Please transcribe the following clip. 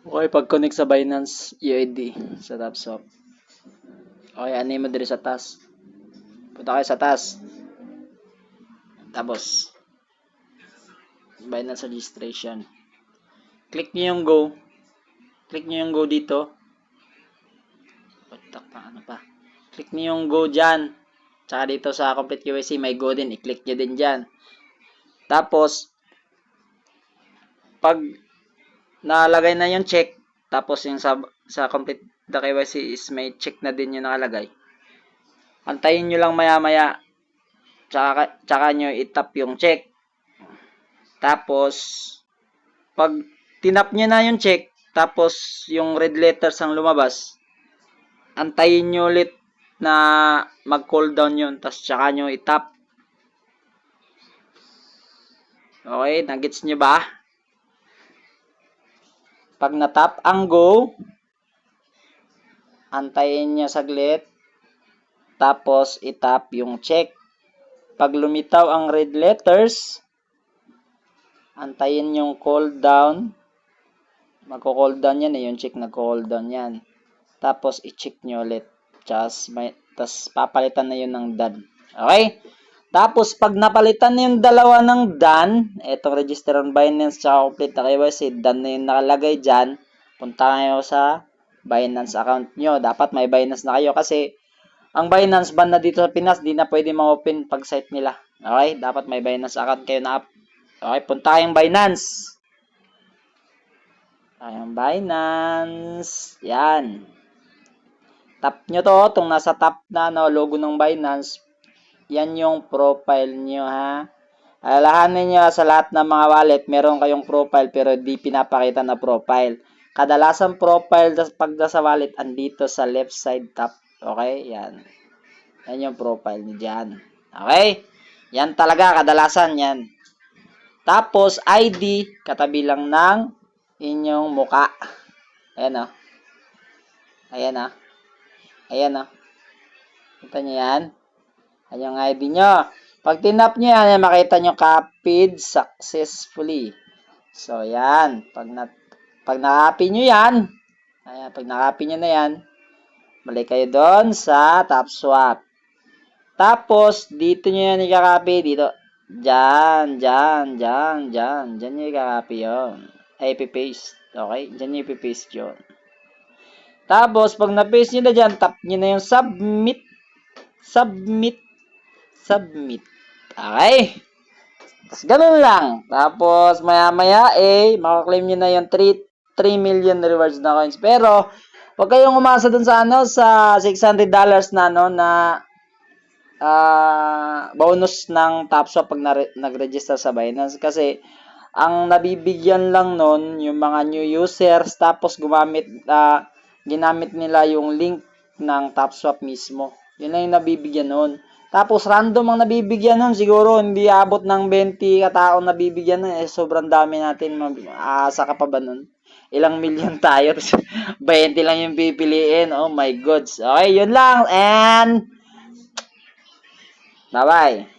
Okay, pag-connect sa Binance UID sa TapSwap. Okay, ano mo diri sa taas. Punta kayo sa taas. Tapos, Binance registration. Click nyo yung go. Click nyo yung go dito. Patak pa, ano pa. Click nyo yung go dyan. Tsaka dito sa complete KYC, may go din. I-click nyo din dyan. Tapos, pag nalagay na yung check, tapos yung sa complete the KYC is may check na din yung nakalagay. Antayin nyo lang maya-maya. Tsaka nyo itap yung check. Tapos, pag tinap nyo na yung check, tapos yung red letters ang lumabas, antayin nyo ulit na mag-cool down yun. Tapos tsaka nyo itap. Okay, nagets nyo ba? Pag natap ang go, antayin nyo saglit. Tapos itap yung check. Pag lumitaw ang red letters, antayin yung cool down. Magko-cool down yan yung check nagko-cool down yan. Tapos i-check nyo ulit. Tapos papalitan na yun ng done. Okay? Tapos pag napalitan na yung dalawa ng done, itong register on Binance tsaka complete na KYC, done na yung nakalagay dyan, punta kayo sa Binance account nyo. Dapat may Binance na kayo kasi ang Binance ban na dito sa Pinas, di na pwede ma-open pag site nila. Okay? Dapat may Binance account kayo na app. Okay? Punta kayong Binance. Ayun, Binance. Yan. Tap nyo to, itong nasa top na logo ng Binance. Yan yung profile nyo, ha. Alalahanin nyo sa lahat ng mga wallet, meron kayong profile pero di pinapakita na profile. Kadalasan profile pag nasa wallet, andito sa left side top. Okay? Yan. Yan yung profile nyo dyan. Okay? Yan talaga, kadalasan yan. Tapos, ID, katabi lang ng inyong muka. Ayan o. Ayan o. Ayan o. Kita nyo yan? Ayan yung ID nyo. Pag tinap nyo yan, makita nyo copied successfully. So, yan. Pag na-copy nyo yan, ayan, pag na-copy nyo na yan, balik kayo doon sa TapSwap. Tapos, dito nyo yan i-copy. Dito. Diyan nyo i-copy yun. Ay, ipipaste. Okay? Diyan nyo ipipaste yun. Tapos, pag na-paste nyo na dyan, tap nyo na yung submit. Submit. Okay? Tapos, ganun lang. Tapos, maya-maya, makaklaim nyo na yung 3 million rewards na coins. Pero, huwag kayong umasa dun sa, sa $600 na, bonus ng TapSwap pag nag-register sa Binance. Kasi, ang nabibigyan lang nun, yung mga new users, tapos ginamit nila yung link ng TapSwap mismo. Yun lang yung nabibigyan nun. Tapos, random ang nabibigyan nun. Siguro, hindi abot ng 20 katao nabibigyan nun. Sobrang dami natin. Asa ka pa ba nun? Ilang milyon tayo. 20 lang yung pipiliin. Oh my gods. Okay, yun lang. And, bye-bye.